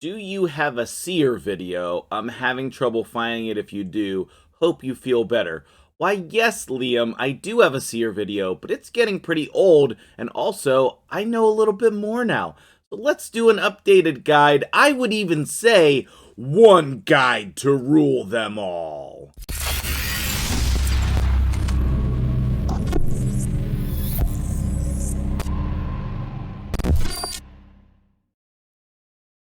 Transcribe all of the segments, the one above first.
Do you have a Seer video? I'm having trouble finding it if you do. Hope you feel better. Why, yes, Liam, I do have a Seer video, but it's getting pretty old, and also, I know a little bit more now. So let's do an updated guide. I would even say, one guide to rule them all.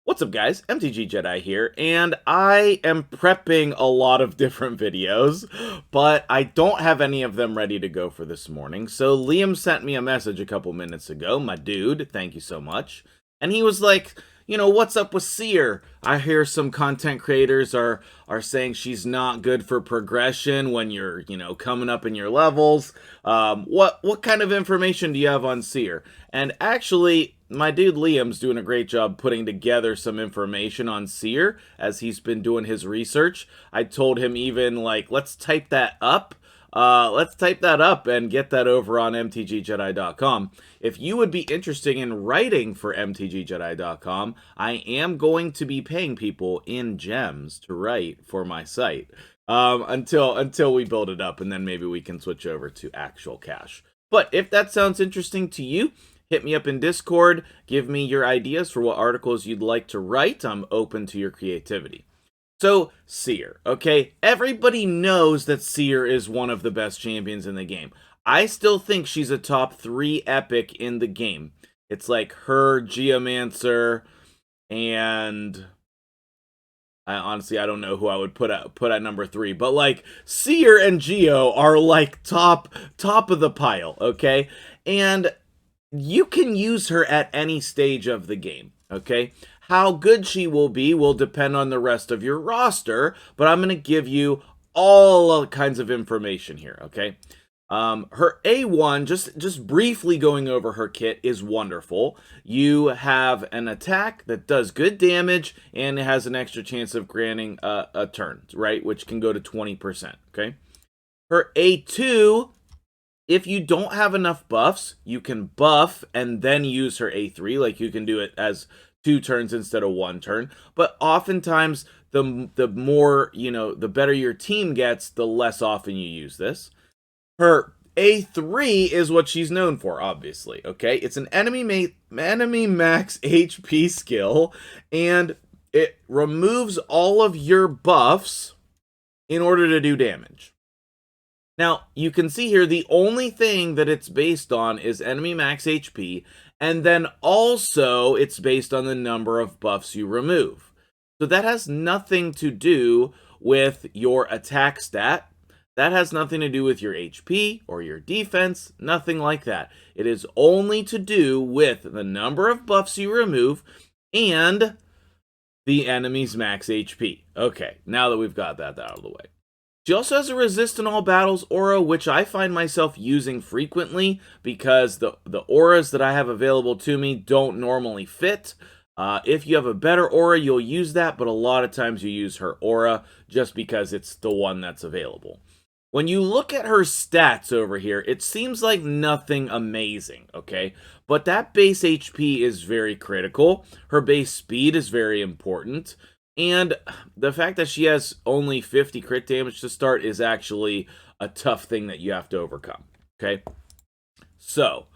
What's up, guys? MtgJedi here, and I am prepping a lot of different videos, but I don't have any of them ready to go for this morning. So Liam sent me a message a couple minutes ago, my dude, thank you so much. And he was like, what's up with Seer? I hear some content creators are saying she's not good for progression when you're, coming up in your levels. What kind of information do you have on Seer? And actually, my dude Liam's doing a great job putting together some information on Seer as he's been doing his research. I told him even, like, let's type that up. Let's type that up and get that over on MtgJedi.com. If you would be interested in writing for MtgJedi.com, I am going to be paying people in gems to write for my site until we build it up, and then maybe we can switch over to actual cash. But if that sounds interesting to you, hit me up in Discord, give me your ideas for what articles you'd like to write. I'm open to your creativity. So, Seer, okay? Everybody knows that Seer is one of the best champions in the game. I still think she's a top 3 epic in the game. It's like her, Geomancer, and I don't know who I would put at number 3, but like Seer and Geo are like top of the pile, okay? And you can use her at any stage of the game, okay? How good she will be will depend on the rest of your roster, but I'm going to give you all kinds of information here, okay? Her A1, just briefly going over her kit, is wonderful. You have an attack that does good damage, and it has an extra chance of granting a turn, right? Which can go to 20%, okay? Her A2, if you don't have enough buffs, you can buff and then use her A3. Like, you can do it as 2 turns instead of 1 turn. But oftentimes, the more, the better your team gets, the less often you use this. Her A3 is what she's known for, obviously, okay? It's an enemy max HP skill, and it removes all of your buffs in order to do damage. Now, you can see here, the only thing that it's based on is enemy max HP, and then also it's based on the number of buffs you remove. So that has nothing to do with your attack stat. That has nothing to do with your HP or your defense, nothing like that. It is only to do with the number of buffs you remove and the enemy's max HP. Okay, now that we've got that out of the way. She also has a resist in all battles aura, which I find myself using frequently because the auras that I have available to me don't normally fit. If you have a better aura, you'll use that, but a lot of times you use her aura just because it's the one that's available. When you look at her stats over here, it seems like nothing amazing, okay? But that base HP is very critical. Her base speed is very important. And the fact that she has only 50 crit damage to start is actually a tough thing that you have to overcome, okay? So,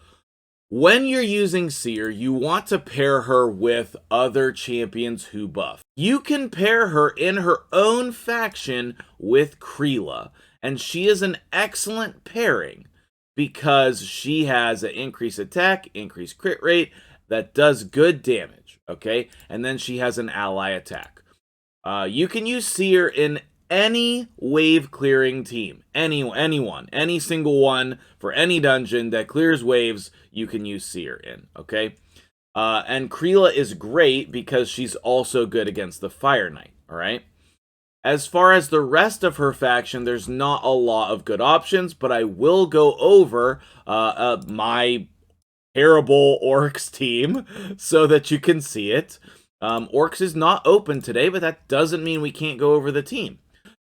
when you're using Seer, you want to pair her with other champions who buff. You can pair her in her own faction with Kreela, and she is an excellent pairing because she has an increased attack, increased crit rate that does good damage, okay? And then she has an ally attack. You can use Seer in any wave clearing team. Anyone. Any single one for any dungeon that clears waves, you can use Seer in, okay? And Kreela is great because she's also good against the Fire Knight, alright? As far as the rest of her faction, there's not a lot of good options, but I will go over my terrible Orcs team so that you can see it. Orcs is not open today, but that doesn't mean we can't go over the team.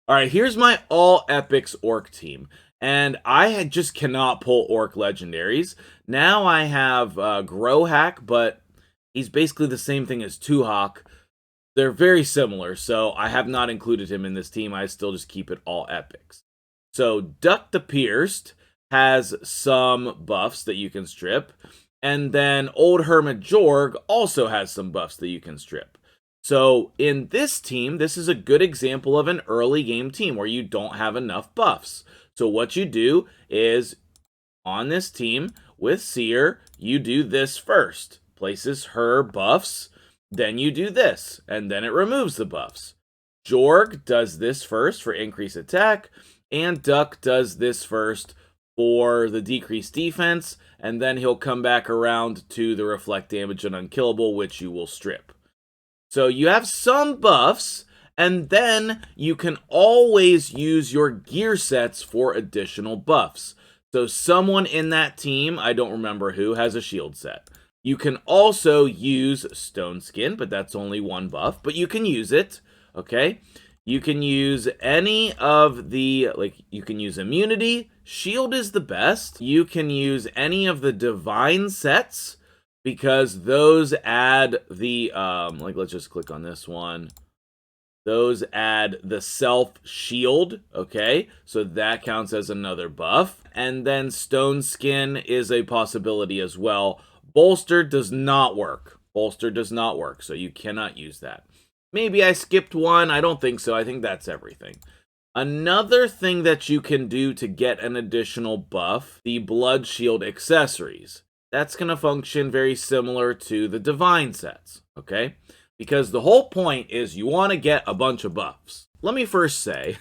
Alright, here's my all epics Orc team. And I just cannot pull Orc legendaries. Now I have Growhack, but he's basically the same thing as Tuhawk. they're very similar, so I have not included him in this team. I still just keep it all epics. So Duck the Pierced has some buffs that you can strip, and then Old Hermit Jorg also has some buffs that you can strip. So in this team, this is a good example of an early game team where you don't have enough buffs. So what you do is, on this team with Seer, you do this first. Places her buffs, then you do this, and then it removes the buffs. Jorg does this first for increased attack, and Duck does this first for the decreased defense, and then he'll come back around to the reflect damage and unkillable, which you will strip. So you have some buffs, and then you can always use your gear sets for additional buffs. So someone in that team, I don't remember who, has a shield set. You can also use Stone Skin, but that's only one buff, but you can use it, okay? You can use any of the, you can use immunity. Shield is the best. You can use any of the divine sets, because those add the, let's just click on this one. Those add the self shield, okay? So that counts as another buff. And then Stone Skin is a possibility as well. Bolster does not work. Bolster does not work, so you cannot use that. Maybe I skipped one. I don't think so. I think that's everything. Another thing that you can do to get an additional buff, the Blood Shield accessories. That's going to function very similar to the Divine sets, okay? Because the whole point is you want to get a bunch of buffs. Let me first say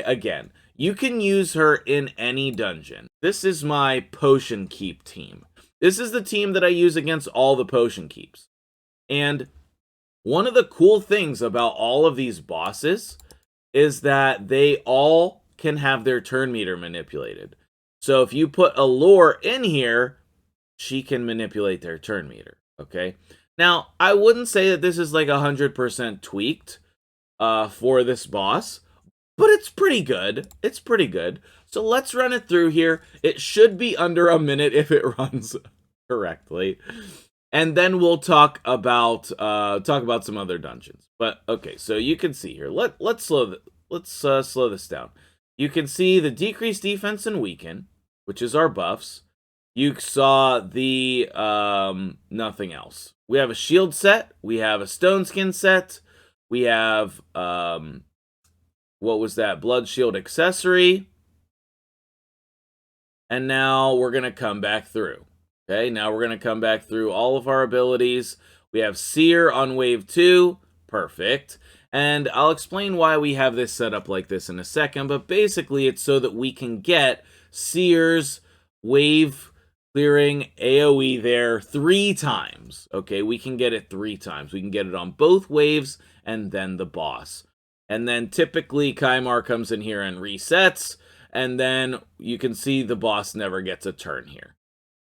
again, you can use her in any dungeon. This is my Potion Keep team. This is the team that I use against all the Potion Keeps. And one of the cool things about all of these bosses is that they all can have their turn meter manipulated. So if you put Allure in here, she can manipulate their turn meter, okay? Now, I wouldn't say that this is like 100% tweaked for this boss, but it's pretty good. It's pretty good. So let's run it through here. It should be under a minute if it runs correctly. And then we'll talk about some other dungeons. But okay, so you can see here. Let's slow this down. You can see the decreased defense and weaken, which is our buffs. You saw the nothing else. We have a shield set. We have a stone skin set. We have what was that? Blood shield accessory. And now we're gonna come back through. Okay, now we're gonna come back through all of our abilities. We have Seer on wave 2. Perfect. And I'll explain why we have this set up like this in a second, but basically it's so that we can get Seer's wave clearing AoE there 3 times. Okay, we can get it 3 times. We can get it on both waves and then the boss. And then typically Kymar comes in here and resets, and then you can see the boss never gets a turn here.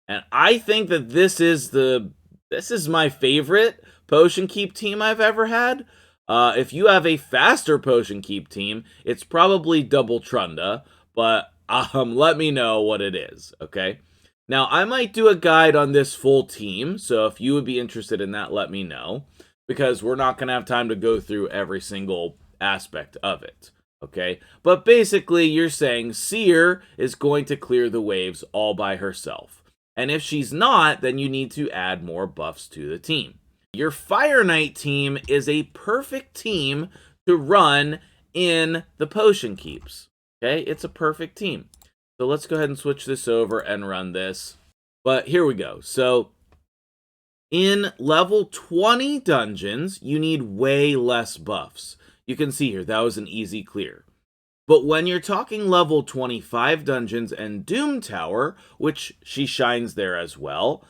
And I think that this is my favorite Potion Keep team I've ever had. If you have a faster Potion Keep team, it's probably Double Trunda, but let me know what it is, okay? Now, I might do a guide on this full team, so if you would be interested in that, let me know, because we're not going to have time to go through every single aspect of it, okay? But basically, you're saying Seer is going to clear the waves all by herself. And if she's not, then you need to add more buffs to the team. Your Fire Knight team is a perfect team to run in the Potion Keeps, okay? It's a perfect team. So let's go ahead and switch this over and run this. But here we go. So in level 20 dungeons, you need way less buffs. You can see here, that was an easy clear. But when you're talking level 25 dungeons and Doom Tower, which she shines there as well,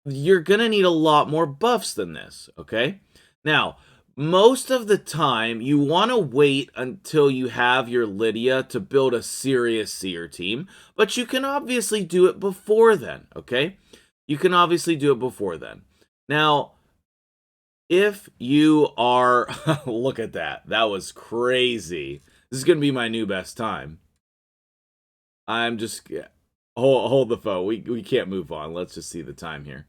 you're gonna need a lot more buffs than this, okay? Now, most of the time, you want to wait until you have your Lydia to build a serious Seer team, but you can obviously do it before then, okay? You can obviously do it before then. Now, if you are... look at that. That was crazy. This is going to be my new best time. I'm just... hold the phone. We can't move on. Let's just see the time here.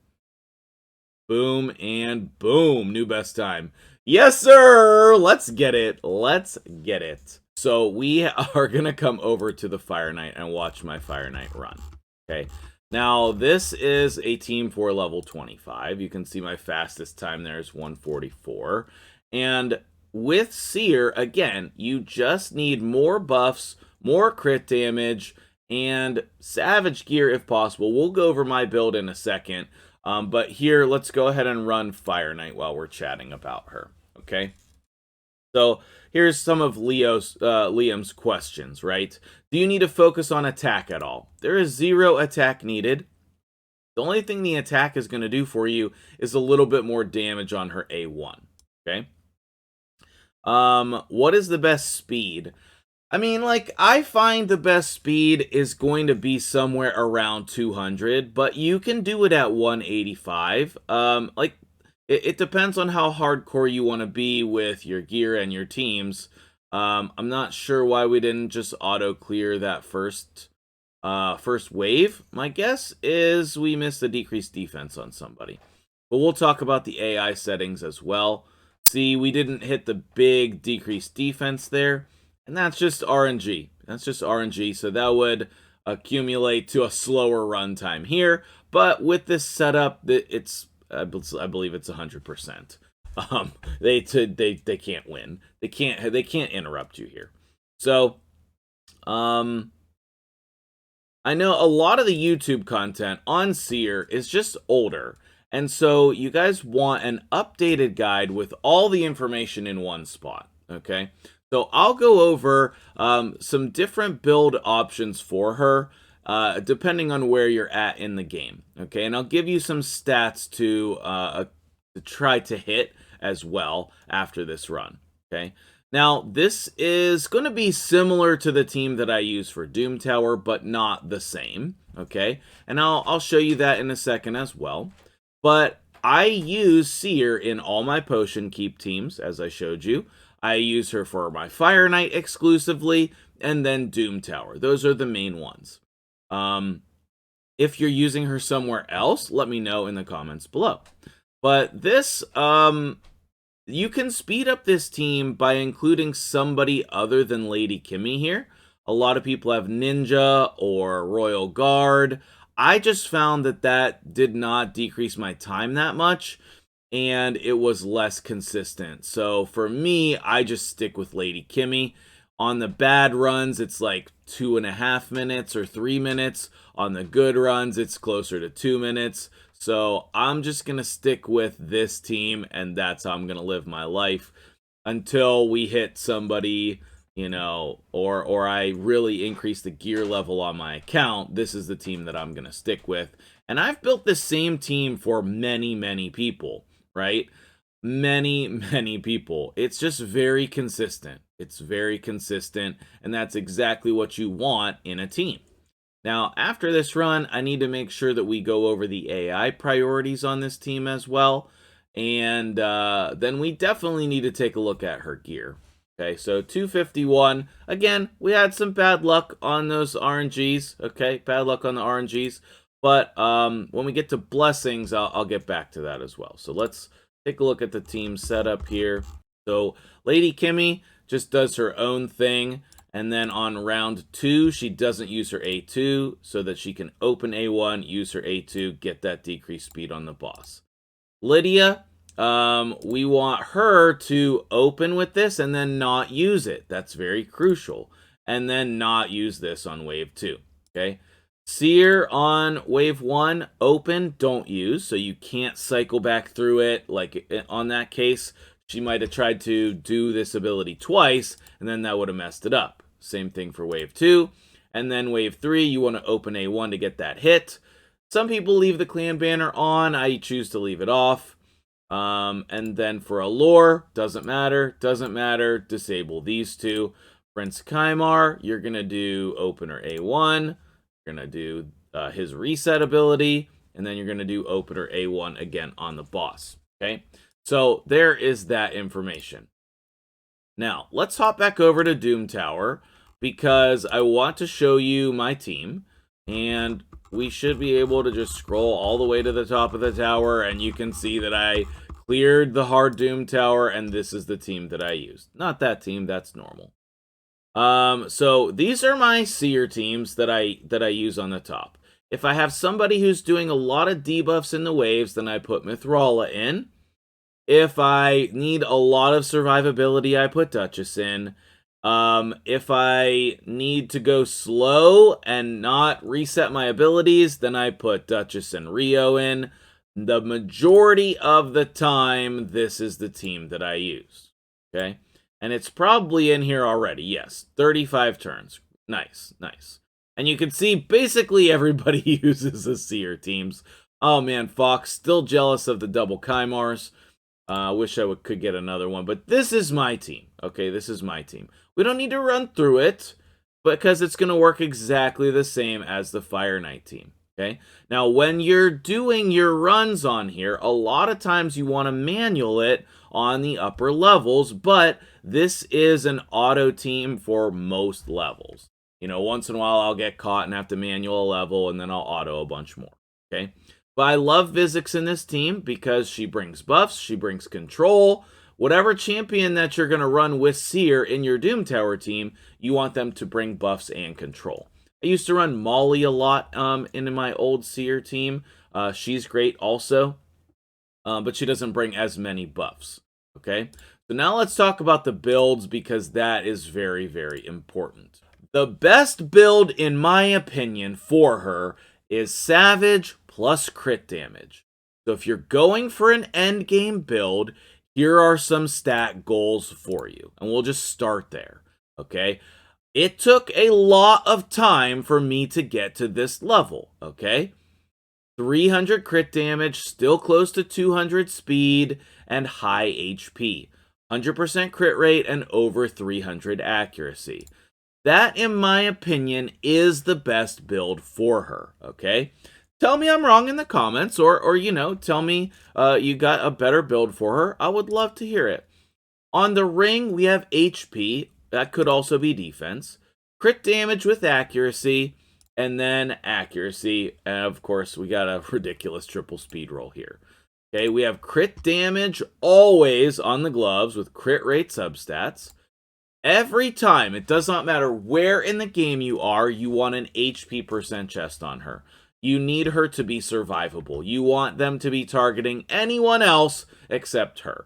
Boom and boom. New best time. Yes, sir. Let's get it. Let's get it. So we are going to come over to the Fire Knight and watch my Fire Knight run. Okay. Now, this is a team for level 25. You can see my fastest time there is 144. And with Seer, again, you just need more buffs, more crit damage, and Savage gear if possible. We'll go over my build in a second. But here, let's go ahead and run Fire Knight while we're chatting about her. Okay. So here's some of Liam's questions, right? Do you need to focus on attack at all? There is 0 attack needed. The only thing the attack is going to do for you is a little bit more damage on her A1. Okay. What is the best speed? I mean, like, I find the best speed is going to be somewhere around 200, but you can do it at 185. Like, it depends on how hardcore you want to be with your gear and your teams. I'm not sure why we didn't just auto clear that first wave. My guess is we missed the decreased defense on somebody. But we'll talk about the AI settings as well. See, we didn't hit the big decreased defense there. And that's just RNG. That's just RNG. So that would accumulate to a slower runtime here. But with this setup, it's I believe it's 100%. They can't win. They can't interrupt you here. So, I know a lot of the YouTube content on Seer is just older. And so you guys want an updated guide with all the information in one spot. Okay. So I'll go over some different build options for her, depending on where you're at in the game. Okay, and I'll give you some stats to try to hit as well after this run. Okay, now this is going to be similar to the team that I use for Doom Tower, but not the same. Okay, and I'll show you that in a second as well. But I use Seer in all my potion keep teams, as I showed you. I use her for my Fire Knight exclusively, and then Doom Tower. Those are the main ones. If you're using her somewhere else, let me know in the comments below. But this, you can speed up this team by including somebody other than Lady Kimmy here. A lot of people have Ninja or Royal Guard. I just found that did not decrease my time that much, and it was less consistent. So for me, I just stick with Lady Kimmy. On the bad runs, it's like 2.5 minutes or 3 minutes. On the good runs, it's closer to 2 minutes. So I'm just going to stick with this team, and that's how I'm going to live my life until we hit somebody, you know, or I really increase the gear level on my account. This is the team that I'm going to stick with. And I've built the same team for many, many people. Right? Many people. It's just very consistent. It's very consistent, and that's exactly what you want in a team. Now, after this run, I need to make sure that we go over the AI priorities on this team as well, and then we definitely need to take a look at her gear. Okay, so 251. Again, we had some bad luck on those RNGs. Okay, bad luck on the RNGs. But when we get to blessings, I'll get back to that as well. So let's take a look at the team setup here. So Lady Kimmy just does her own thing. And then on round 2, she doesn't use her A2 so that she can open A1, use her A2, get that decreased speed on the boss. Lydia, we want her to open with this and then not use it. That's very crucial. And then not use this on wave 2. Okay. Seer on wave 1, open, don't use, so you can't cycle back through it. Like on that case, she might have tried to do this ability twice, and then that would have messed it up. Same thing for wave 2. And then wave 3, you want to open A1 to get that hit. Some people leave the clan banner on. I choose to leave it off. And then for Allure, doesn't matter, disable these two. Prince Kymar, you're going to do opener A1. You're going to do his reset ability, and then you're going to do opener A1 again on the boss. Okay, so there is that information. Now, let's hop back over to Doom Tower, because I want to show you my team. And we should be able to just scroll all the way to the top of the tower, and you can see that I cleared the hard doom tower, and this is the team that I used. Not that team, that's normal. So these are my Seer teams that I use on the top. If I have somebody who's doing a lot of debuffs in the waves, then I put Mithrala in. If I need a lot of survivability, I put Duchess in. If I need to go slow and not reset my abilities, then I put Duchess and Rio in. The majority of the time, this is the team that I use. Okay? And it's probably in here already. Yes, 35 turns. Nice, nice. And you can see basically everybody uses the Seer teams. Oh man, Fox, still jealous of the double Kymars. Wish I could get another one, but this is my team. Okay, this is my team. We don't need to run through it, because it's going to work exactly the same as the Fire Knight team. Okay, now when you're doing your runs on here, a lot of times you want to manual it on the upper levels, but this is an auto team for most levels. You know, once in a while I'll get caught and have to manual a level, and then I'll auto a bunch more. Okay. But I love Vizix in this team because she brings buffs, she brings control. Whatever champion that you're going to run with Seer in your Doom Tower team, you want them to bring buffs and control. I used to run Molly a lot in my old Seer team. She's great also, but she doesn't bring as many buffs. Okay, so now let's talk about the builds, because that is very, very important. The best build, in my opinion, for her is Savage plus crit damage. So if you're going for an end game build, here are some stat goals for you. And we'll just start there, okay? It took a lot of time for me to get to this level, okay? 300 crit damage, still close to 200 speed, and high HP. 100% crit rate and over 300 accuracy. That, in my opinion, is the best build for her, okay? Tell me I'm wrong in the comments, or you know, tell me you got a better build for her. I would love to hear it. On the ring, we have HP. That could also be defense. Crit damage with accuracy, and then accuracy. And of course, we got a ridiculous triple speed roll here. Okay, we have crit damage always on the gloves with crit rate substats. Every time, it does not matter where in the game you are, you want an HP percent chest on her. You need her to be survivable. You want them to be targeting anyone else except her.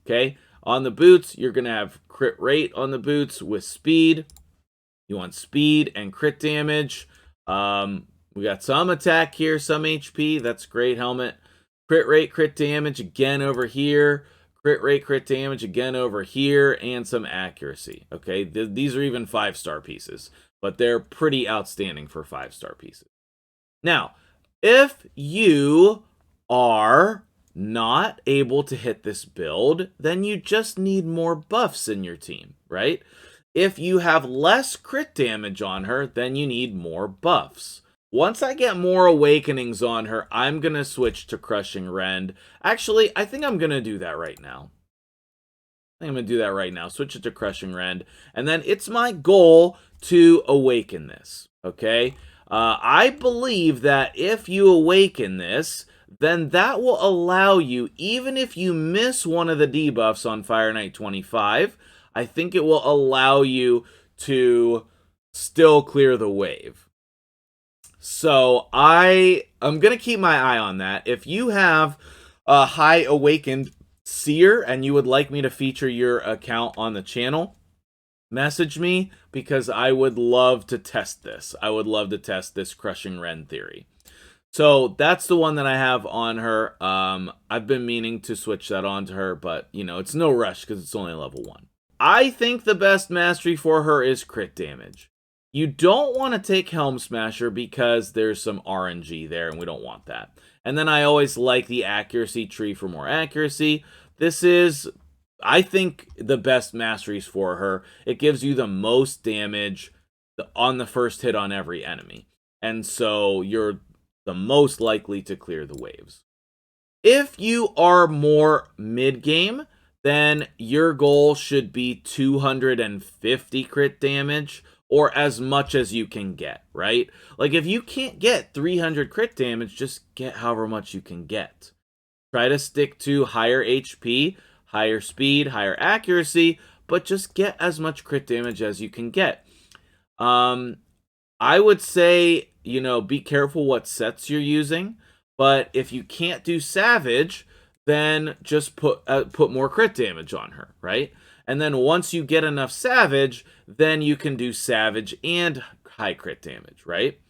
Okay? On the boots, you're going to have crit rate on the boots with speed. You want speed and crit damage. We got some attack here, some HP. That's great, helmet. Crit rate, crit damage again over here. Crit rate, crit damage again over here, and some accuracy. Okay, these are even 5-star pieces, but they're pretty outstanding for 5-star pieces. Now, if you are not able to hit this build, then you just need more buffs in your team, right? If you have less crit damage on her, then you need more buffs. Once I get more awakenings on her, I'm going to switch to Crushing Rend. Actually, I think I'm going to do that right now. Switch it to Crushing Rend. And then it's my goal to awaken this, okay? I believe that if you awaken this, then that will allow you, even if you miss one of the debuffs on Fire Knight 25, I think it will allow you to still clear the wave. So I'm going to keep my eye on that. If you have a high awakened Seer and you would like me to feature your account on the channel, message me, because I would love to test this. I would love to test this Crushing Rend theory. So that's the one that I have on her. I've been meaning to switch that on to her, but you know, it's no rush because it's only level 1. I think the best mastery for her is crit damage. You don't want to take Helm Smasher because there's some RNG there, and we don't want that. And then I always like the accuracy tree for more accuracy. This is, I think, the best masteries for her. It gives you the most damage on the first hit on every enemy. And so you're the most likely to clear the waves. If you are more mid-game, then your goal should be 250 crit damage or as much as you can get, right? Like if you can't get 300 crit damage, just get however much you can get. Try to stick to higher HP, higher speed, higher accuracy, but just get as much crit damage as you can get. I would say, you know, be careful what sets you're using, but if you can't do Savage, then just put more crit damage on her, right? And then once you get enough Savage, then you can do Savage and high crit damage, right?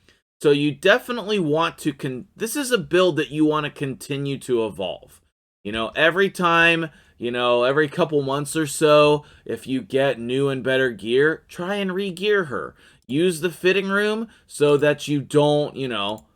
So you definitely want to this is a build that you want to continue to evolve. You know, every time, you know, every couple months or so, if you get new and better gear, try and re-gear her. Use the fitting room so that you don't, you know,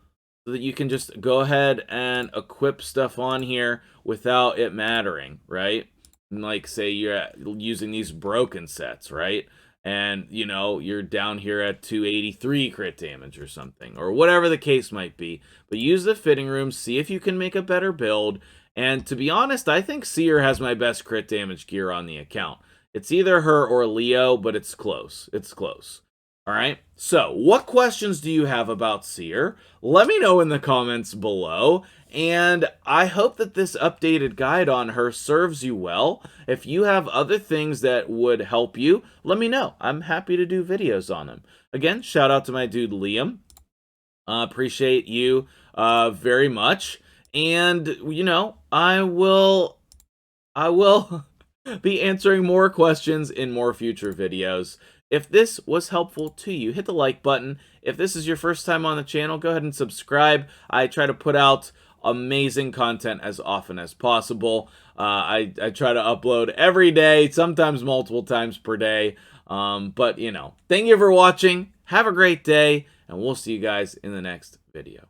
so that you can just go ahead and equip stuff on here without it mattering, right? Like, say you're using these broken sets, right? And, you know, you're down here at 283 crit damage or something, or whatever the case might be. But use the fitting room, see if you can make a better build. And to be honest, I think Seer has my best crit damage gear on the account. It's either her or Leo, but it's close. It's close. All right, so what questions do you have about Seer? Let me know in the comments below, and I hope that this updated guide on her serves you well. If you have other things that would help you, let me know. I'm happy to do videos on them. Again, shout out to my dude Liam. Appreciate you very much, and you know, I will be answering more questions in more future videos. If this was helpful to you, hit the like button. If this is your first time on the channel, go ahead and subscribe. I try to put out amazing content as often as possible. I try to upload every day, sometimes multiple times per day. But, you know, thank you for watching. Have a great day, and we'll see you guys in the next video.